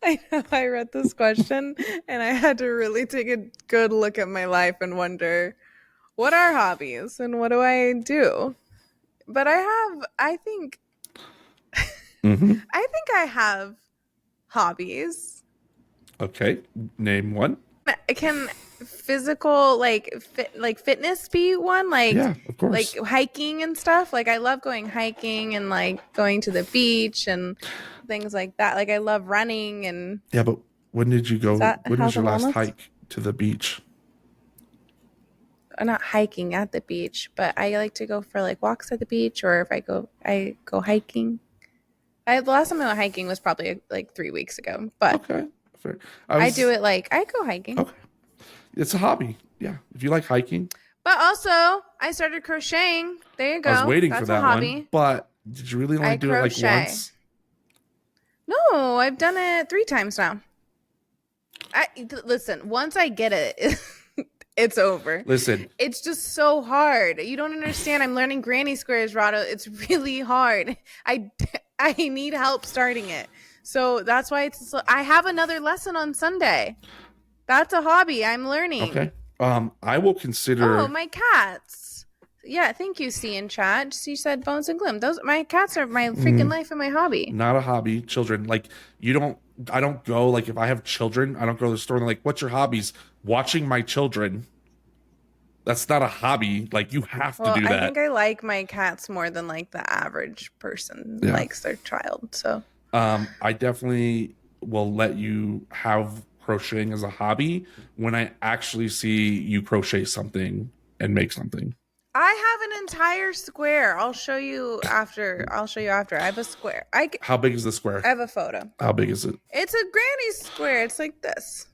I know I read this question and I had to really take a good look at my life and wonder what are hobbies and what do I do? But Hmm. I think I have hobbies. Okay, name one. Can physical like fitness be one? Yeah, of Like course. hiking and stuff? Like I love going hiking and like going to the beach and things like that. Like I love running and Yeah, but when did you is go? that When was health your and last wellness? hike to the beach? Not hiking at the beach, but I like to go for like walks at the beach or if I go hiking. The last time I went hiking was probably like 3 weeks ago, but Okay, fair. I I do was it like I go hiking. okay. It's a hobby. Yeah, if you like hiking, But also, I started crocheting. There you I was go. waiting for That's a that one. hobby. But did you really only I do it like crochet. once? No, I've done it 3 times now. Listen, once I get it, it's over. Listen, It's just so hard. You don't understand. I'm learning granny squares, Rado. It's really hard. I I need help starting it. So that's why I have another lesson on Sunday. That's a hobby I'm learning. okay. I will Oh, consider my cats. Yeah, thank you, C in chat. She said bones and glim. Those my cats are my freaking mm, life and my hobby. not a hobby. Children, like you don't. I don't go like if I have children, I don't go to the store and like, what's your hobbies? Watching my children. That's not a hobby. Like you have to Well, do I that. think I like my cats more than like the average person Yeah. likes their child. So I definitely will let you have crocheting as a hobby when I actually see you crochet something and make something. I have an entire square. I'll show you after. I'll show you after. I have a square. How big is the I square? have a photo. How big is it? It's a granny square. It's like this.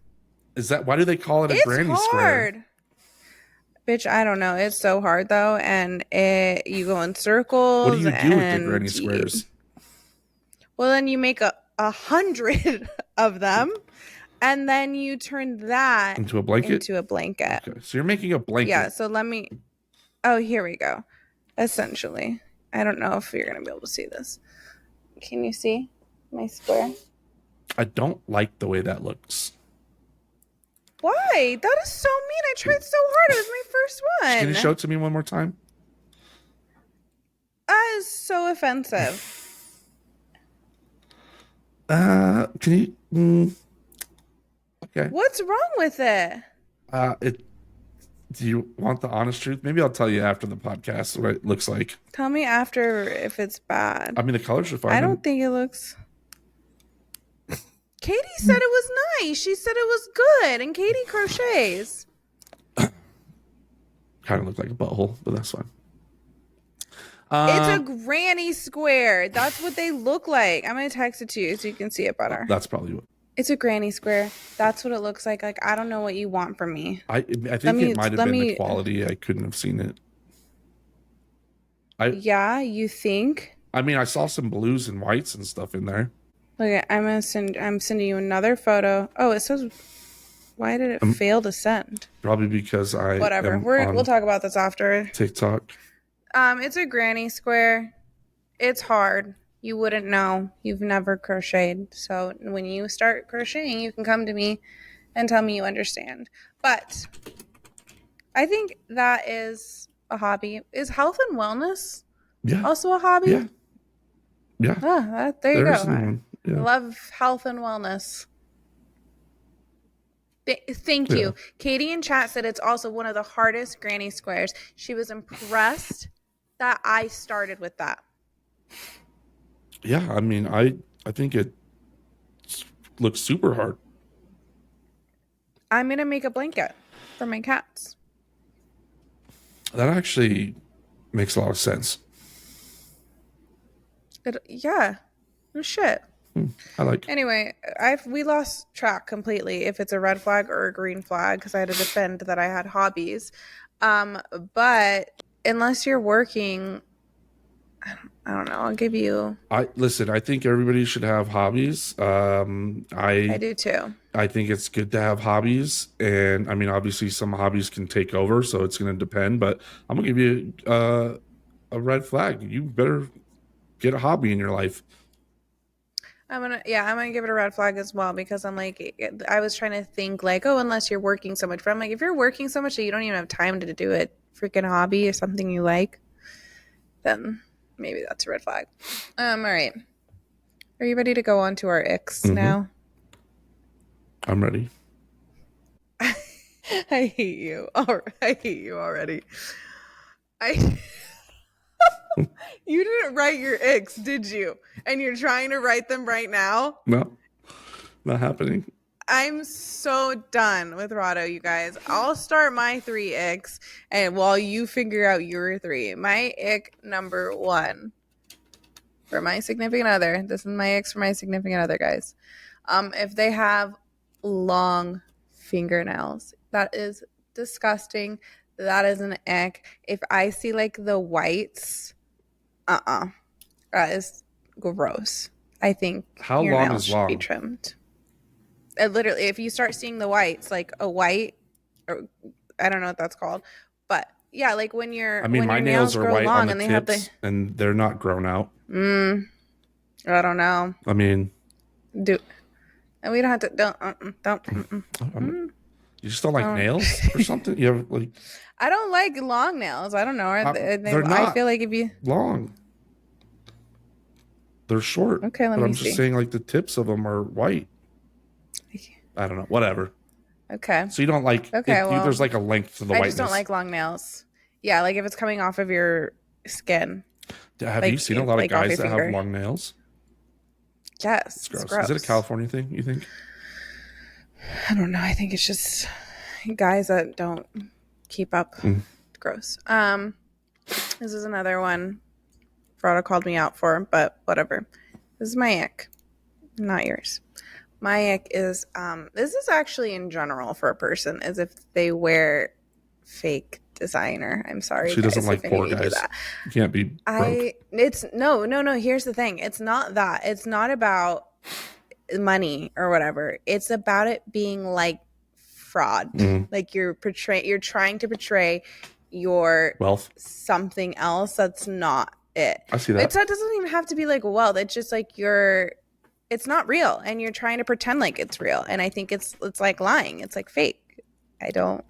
Is that why do they call it a It's granny square? hard. Bitch, I don't know. It's so hard though, and you go in What do circles, you do with the and granny squares? well, then you make a hundred of them, and then you turn that Into a blanket? into a blanket. Okay, so you're making a Yeah. blanket. So let me. Oh, here we go. Essentially, I don't know if you're gonna be able to see this. Can you see my square? I don't like the way that looks. Why? That is so mean. I tried so hard. It was my first Can you one. show it to me one more time? That is so offensive. Can you? Okay. What's wrong with it? It. Do you want the honest truth? Maybe I'll tell you after the podcast what it looks like. Tell me after if it's bad. I mean, the colors are fine. I don't think it looks. Katie said it was nice. She said it was good, and Katie crochets. Kind of look like a butthole, but that's fine. It's a granny square. That's what they look like. I'm gonna text it to you so you can see it better. That's probably what. It's a granny square. That's what it looks like. Like I don't know what you want from me. I think it might have been the quality. I couldn't have seen it. Yeah, you think? I mean, I saw some blues and whites and stuff in there. Okay, I'm sending you another photo. Oh, it says. Why did it fail to send? Probably because I. Whatever. We'll talk about this after. TikTok. It's a granny square. It's hard. You wouldn't know. You've never crocheted. So when you start crocheting, you can come to me and tell me you understand. But I think that is a hobby. Is health and wellness also a hobby? Yeah. Yeah. There you go. Yeah. I love health and wellness. Thank Yeah. you. Katie in chat said it's also one of the hardest granny squares. She was impressed that I started with that. Yeah, I mean, I think it looks super hard. I'm gonna make a blanket for my cats. That actually makes a lot of sense. Yeah. Oh, shit. I like. Anyway, we lost track completely if it's a red flag or a green flag because I had to defend that I had hobbies. But unless you're working, I don't know. I'll give you. I listen. I think everybody should have hobbies. I do too. I think it's good to have hobbies, and I mean, obviously, some hobbies can take over, so it's going to depend. But I'm gonna give you a red flag. You better get a hobby in your life. I'm gonna give it a red flag as well because I'm like, I was trying to think like, oh, unless you're working so much, but I'm like, if you're working so much that you don't even have time to do it, freaking hobby or something you like, then maybe that's a red flag. All right. Are you ready to go on to our icks Mm-hmm. now? I'm ready. I hate you. I hate you already. I You didn't write your icks, did you? And you're trying to write them right now? No, not happening. I'm so done with Rado, you guys. I'll start my 3 icks and while you figure out your 3. My ick number 1 for my significant other. This is my icks for my significant other, guys. If they have long fingernails, that is disgusting. That is an ick. If I see like the whites, that is gross. I think How your long nails is should be long? trimmed. Literally, if you start seeing the whites, like a white, or I don't know what that's called, but yeah, like I mean, when my your nails nails are grow white on long the and they have the tips, and they're not grown out. I don't know, I mean, do and we don't have to don't you just don't like nails or something. You have like I don't like long nails. I don't know. they're I not feel like if you long. They're short, okay, let but me I'm just see. saying like the tips of them are white. I don't know. Whatever. Okay, So you don't like okay, it. well, There's like a length to the I just don't whiteness. like long nails. Yeah, like if it's coming off of your skin, Have you seen a lot of like off guys your that have finger. long nails? Yes, It's it's gross. Is it a gross. California thing, you think? I don't know. I think it's just guys that don't keep up. Mm. Gross. This is another one Frauda called me out for, but whatever. This is my ick, not yours. My ick is this is actually in general for a person is if they wear fake designer. I'm sorry She doesn't guys if like any poor of you do guys. that. You can't be broke. It's no. Here's the thing. It's not that. It's not about money or whatever. It's about it being like fraud. Mm. Like you're trying to portray your Wealth. something else that's not it. I see It that. doesn't even have to be like wealth. It's just like it's not real and you're trying to pretend like it's real. And I think it's like lying. It's like fake. I don't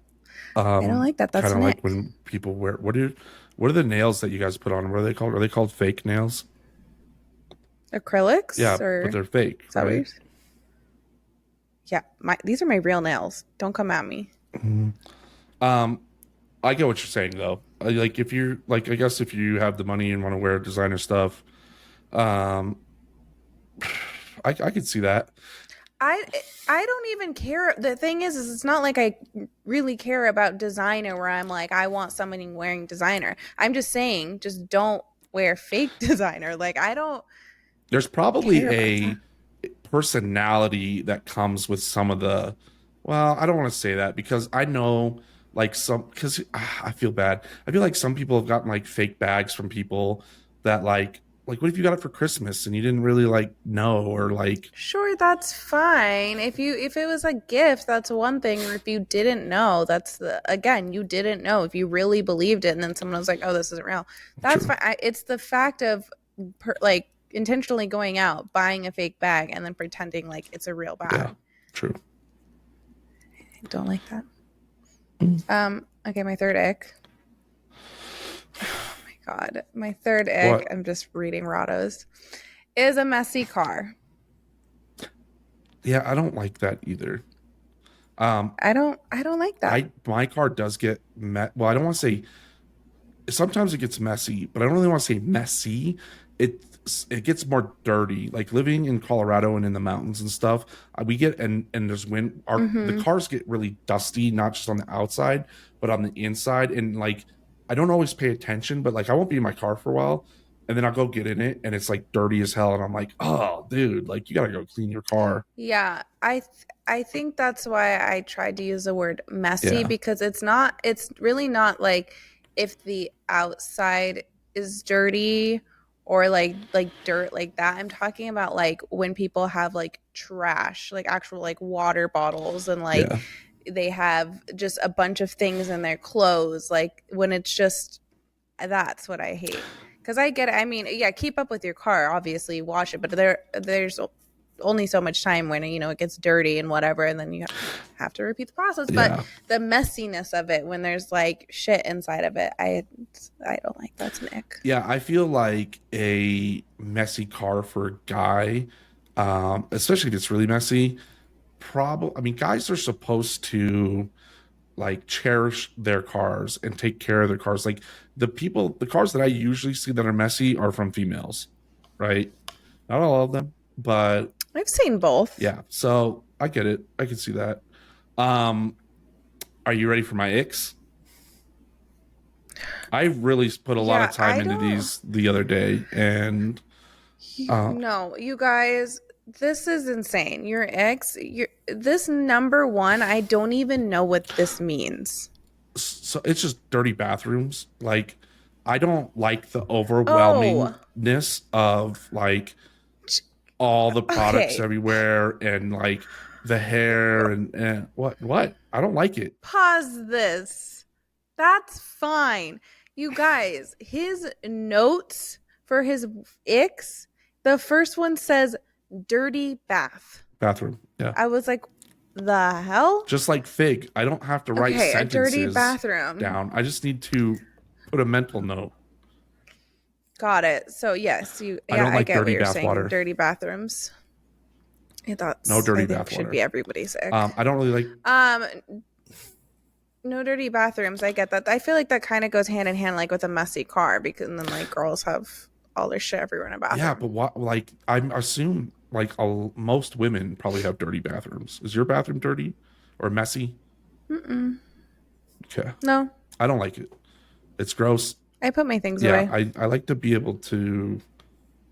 like that. That's Kind of like Nick. when people wear what are the nails that you guys put on? What are they called? Are they called fake nails? Acrylics Yeah, or but they're fake, is that right? weird? Yeah, these are my real nails. Don't come at me. Mm-hmm. I get what you're saying though. Like if you're like, I guess if you have the money and want to wear designer stuff, um, I could see that. I I don't even care. The thing is it's not like I really care about designer where I'm like I want somebody wearing designer. I'm just saying just don't wear fake designer. Like I don't There's probably care about that. a personality that comes with some of the, well, I don't want to say that because I know like some, because I feel bad. I feel like some people have gotten like fake bags from people that like what if you got it for Christmas and you didn't really like know, or like, Sure, that's fine. If it was a gift, that's one thing. Or if you didn't know, that's again, you didn't know. If you really believed it, and then someone was like, "Oh, this isn't real," that's true. fine. It's the fact of like intentionally going out, buying a fake bag, and then pretending like it's a real Yeah, bag. true. I don't like that. Mm. Okay, my third ick. Oh my god, my third ick. What? I'm just reading Rado's. Is a messy car. Yeah, I don't like that either. I don't like that. My car does get well, I don't want to say, sometimes it gets messy, but I don't really want to say messy. It gets more dirty. Like living in Colorado and in the mountains and stuff, we get, and there's wind. The Mm-hmm. cars get really dusty, not just on the outside, but on the inside. And like, I don't always pay attention, but like, I won't be in my car for a while, and then I'll go get in it, and it's like dirty as hell, and I'm like, oh, dude, like you gotta go clean your car. Yeah, I think that's why I tried to use the word messy Yeah, because it's really not like if the outside is dirty or like dirt like that. I'm talking about like when people have like trash, like actual like water bottles and like yeah, they have just a bunch of things in their clothes, like when it's just that's what I hate. Because I get it. I mean, yeah, keep up with your car, obviously, wash it, but there's only so much time when it gets dirty and whatever, and then you have to repeat the process. But yeah. the messiness of it, when there's like shit inside of it, I don't like. That's an ick. Yeah, I feel like a messy car for a guy, especially if it's really messy, probably, I mean, guys are supposed to like cherish their cars and take care of their cars. Like the cars that I usually see that are messy are from females, right? Not all of them, but I've seen both. yeah. So I get it. I can see that. Um, are you ready for my icks? I really put a lot of Yeah, time I into don't. these the other day, and uh, No, you guys, this is insane. Your ex, this number one. I don't even know what this means. so it's just dirty bathrooms. Like, I don't like the Oh, overwhelmingness of like all the products okay. everywhere and like the hair and what I don't like it. Pause this. That's fine. You guys, his notes for his icks, the first one says dirty bath. Bathroom, yeah. I was like, the hell? Just like Fig, I don't have to write Okay, a dirty sentences bathroom. down. I just need to put a mental note. Got it. So yes, I yeah, don't I like get what dirty you're bath saying. water. Dirty bathrooms. No I dirty think bath should be water. everybody's ick. I don't really like. Um, no dirty bathrooms. I get that. I feel like that kind of goes hand in hand, like with a messy car, because then like girls have all their shit everywhere in a Yeah, bathroom. but what? Like, I assume like most women probably have dirty bathrooms. Is your bathroom dirty or messy? Mm-mm. Okay, No, I don't like it. It's gross. I put my things Yeah, away. I like to be able to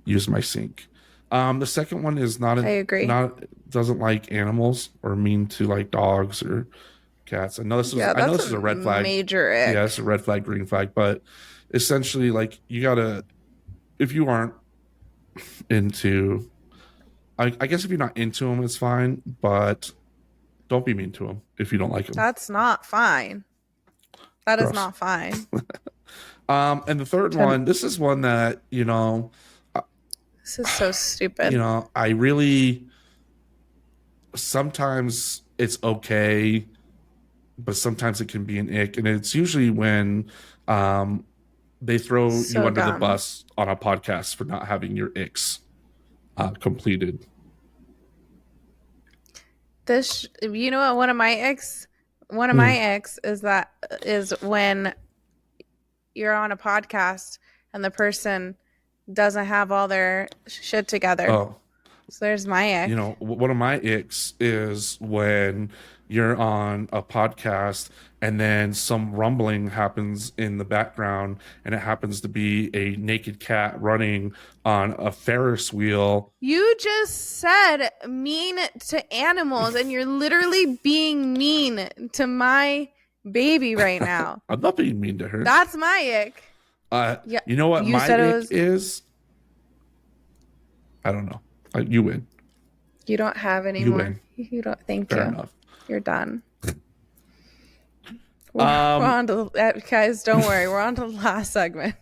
use my sink. The second one is I agree. not doesn't like animals or mean to like dogs or cats. Yeah, I know that's this a is a red flag. major Yeah, ick. it's a red flag, green flag, but essentially like you gotta, if you aren't into, I guess if you're not into them, it's fine, but don't be mean to them if you don't like them. That's not fine. That is Gross. not fine. And the third To one, this is one that This is so stupid. I really, sometimes it's okay, but sometimes it can be an ick, and it's usually when um, they throw you So under the dumb. bus on a podcast for not having your icks completed. You know what? One of Hmm. my icks is when you're on a podcast and the person doesn't have all their shit together. Oh, So there's my ick. one of my icks is when you're on a podcast and then some rumbling happens in the background and it happens to be a naked cat running on a Ferris wheel. You just said mean to animals, and you're literally being mean to my baby right now. I'm not being mean to her. That's my ick. Yeah, You know what you my said it ick was. is? I don't know. You win. You don't have any You more. win. You don't. Thank Fair you. enough. You're done. We're Um, on to guys. Don't worry. We're on to the last segment.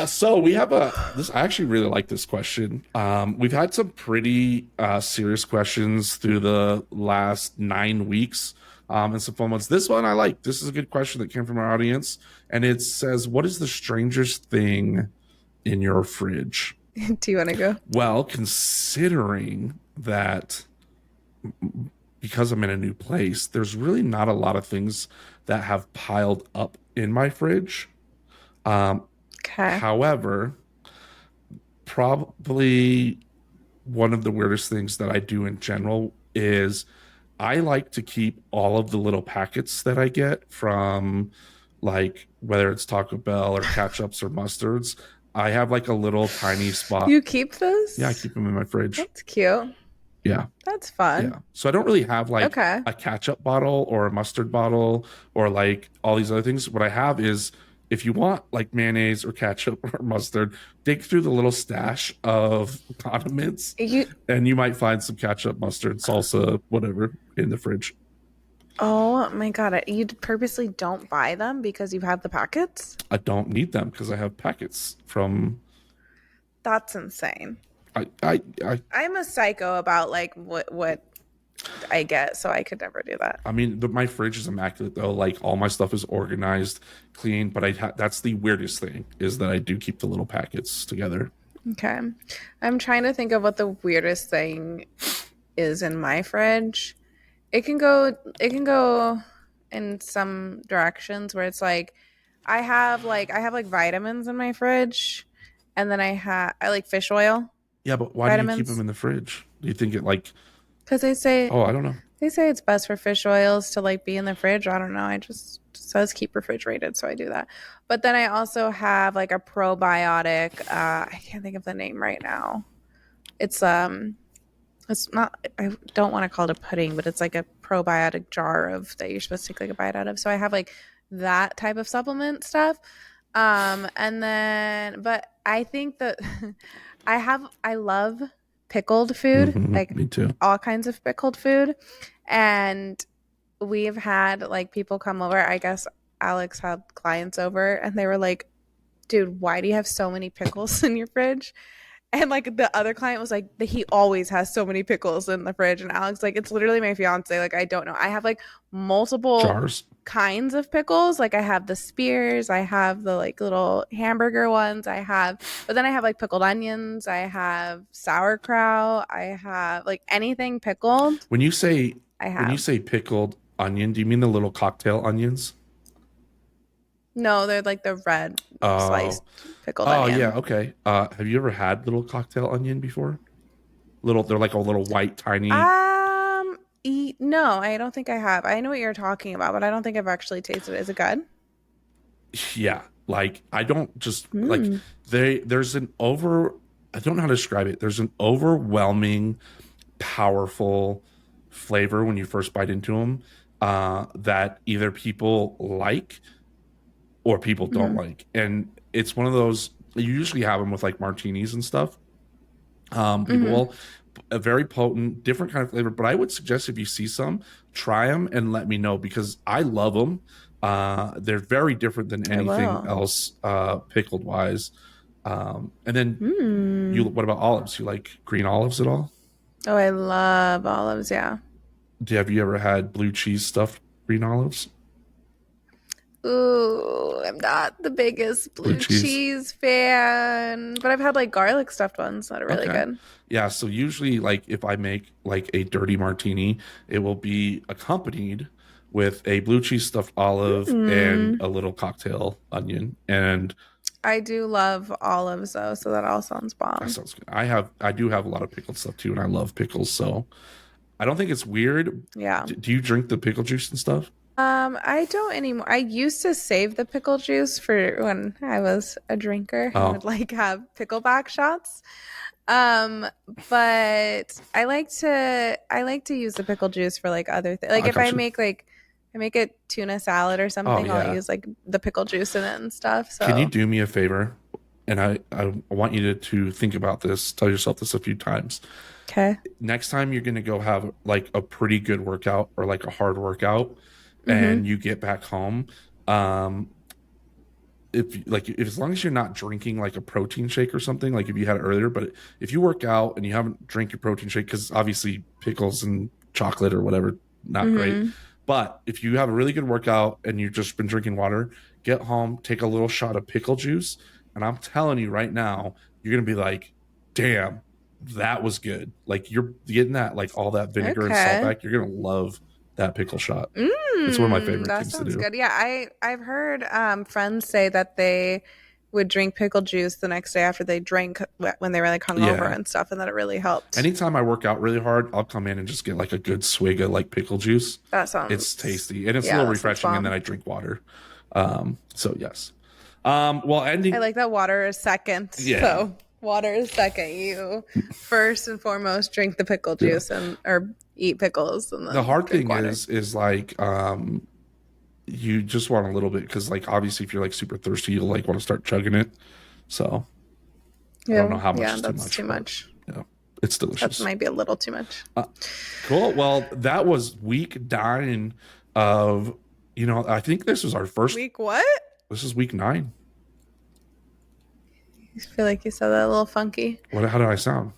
so we have this. I actually really like this question. We've had some pretty serious questions through the last 9 weeks, and some fun ones. This one I like. This is a good question that came from our audience, and it says, "What is the strangest thing in your fridge?" Do you want to go? Well, considering that because I'm in a new place, there's really not a lot of things that have piled up in my fridge. Um, Okay. However, probably one of the weirdest things that I do in general is I like to keep all of the little packets that I get from, like, whether it's Taco Bell or ketchups or mustards. I have like a little tiny spot. You keep Yeah, I those? keep them in my fridge. That's cute. Yeah. That's fun. Yeah. So I don't really have like Okay. a ketchup bottle or a mustard bottle or like all these other things. What I have is, if you want like mayonnaise or ketchup or mustard, dig through the little stash of condiments You and you might find some ketchup, mustard, salsa, whatever in the fridge. Oh my God. You purposely don't buy them because you have the packets? I don't need them because I have packets from That's insane. I I'm a psycho about like what I get, so I could never do that. I mean, my fridge is immaculate though. Like all my stuff is organized, clean. But that's the weirdest thing is that I do keep the little packets together. Okay. I'm trying to think of what the weirdest thing is in my fridge. It can go in some directions where it's like I have like vitamins in my fridge, and then I like fish oil Yeah, but why do you keep them vitamins in the fridge? Do you think it like? because they say Oh, I don't know. they say it's best for fish oils to like be in the fridge. I don't know. I just it says keep refrigerated, so I do that. But then I also have like a probiotic. I can't think of the name right now. It's it's not. I don't want to call it a pudding, but it's like a probiotic jar of that you're supposed to take like a bite out of. So I have like that type of supplement stuff. And then, but I think that I love pickled food, like Me too. all kinds of pickled food. And we've had like people come over. I guess Alex had clients over and they were like, dude, why do you have so many pickles in your fridge? And like the other client was like, he always has so many pickles in the fridge. And Alex, like, it's literally my fiance. Like, I don't know. I have like multiple Jars. kinds of pickles. Like, I have the spears, I have the like little hamburger ones, but then I have like pickled onions, I have sauerkraut, I have like anything pickled, When you say I when you have. say pickled onion, do you mean the little cocktail onions? No, they're like the red Oh, sliced pickled oh yeah, onion. okay. Have you ever had little cocktail onion before? They're like a little white, tiny. No, I don't think I have. I know what you're talking about, but I don't think I've actually tasted it. Is it good? Yeah, like I don't just like Hmm. there's an over. I don't know how to describe it. There's an overwhelming, powerful flavor when you first bite into them that either people like or people don't Hmm. like, and it's one of those. You usually have them with like martinis and stuff. People Hmm. will a very potent, different kind of flavor. But I would suggest if you see some, try them and let me know because I love them. They're very different than I anything will. else, pickled wise. And then Hmm. what about olives? You like green olives at all? Oh, I love olives. Yeah. Have you ever had blue cheese stuffed green olives? Ooh, I'm not the biggest Blue blue cheese. cheese fan, but I've had like garlic stuffed ones that are really Okay. good. Yeah, so usually like if I make like a dirty martini, it will be accompanied with a blue cheese stuffed olive and Hmm. a little cocktail onion. And I do love olives though, so that all sounds that bomb. sounds good. I do have a lot of pickled stuff too, and I love pickles, so I don't think it's weird. Yeah. Do you drink the pickle juice and stuff? I don't anymore. I used to save the pickle juice for when I was a drinker and would Oh, like have pickleback shots. Um, but I like to use the pickle juice for like other things. Like I if got you. I make a tuna salad or Oh something, I'll yeah. use like the pickle juice in it and stuff. Can you So, do me a favor? And I want you to think about this, tell yourself this a few times. okay. Next time you're gonna go have like a pretty good workout or like a hard workout Mm-hmm. and you get back home, um, if as long as you're not drinking like a protein shake or something, like if you had it earlier, but if you work out and you haven't drank your protein shake, because obviously pickles and chocolate or whatever, not great. Mm-hmm. But if you have a really good workout and you've just been drinking water, get home, take a little shot of pickle juice, and I'm telling you right now, you're gonna be like, damn. that was good. Like you're getting that like all that vinegar and salt Okay. back. You're gonna love that pickle shot. It's one of my Mm, favorite that things to sounds do. good. Yeah, I've heard friends say that they would drink pickle juice the next day after they drank when they were like hungover Yeah. and stuff, and that it really helped. Anytime I work out really hard, I'll come in and just get like a good swig of like pickle juice. That It's sounds, tasty and it's a yeah, little that sounds refreshing. And then bomb. I drink water. So yes. Well, I ending. like that water is second. Yeah. So water is second. You first and foremost drink the pickle Yeah. juice and or eat pickles and The then hard drink thing water. is like, you just want a little bit because like obviously if you're like super thirsty, you'll like want to start chugging it. So I don't Yeah, know how much yeah, is too that's much, too but much. yeah, it's That delicious. might be a little too much. Uh, cool. Well, that was week 9 of, I think this was our first, Week what? this is week 9. I feel like you said that a little funky. How did I sound?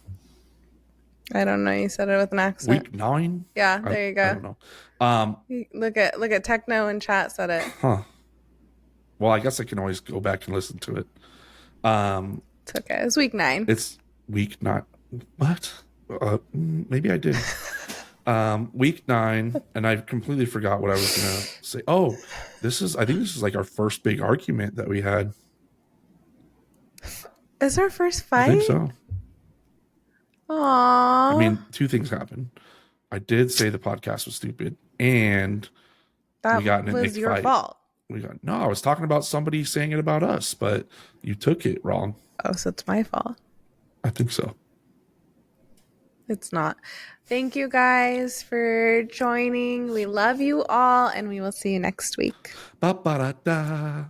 I don't know. You said it with an accent. Week 9? Yeah, I, there you I go. don't know. Um, Look at Techno in chat said it. huh. Well, I guess I can always go back and listen to it. Um, It's okay. It was week 9. it's week 9. What? Maybe I did. Week 9, and I completely forgot what I was gonna say. Oh, I think this is like our first big argument that we had. Is our first I think fight? so. I Aww. mean, two things happened. I did say the podcast was stupid, and we That got in a Nick was your fight. fault. No, I was talking about somebody saying it about us, but you took it wrong. Oh, so it's my fault. I think so. It's not. Thank you guys for joining. We love you all, and we will see you next week. Ba ba da da.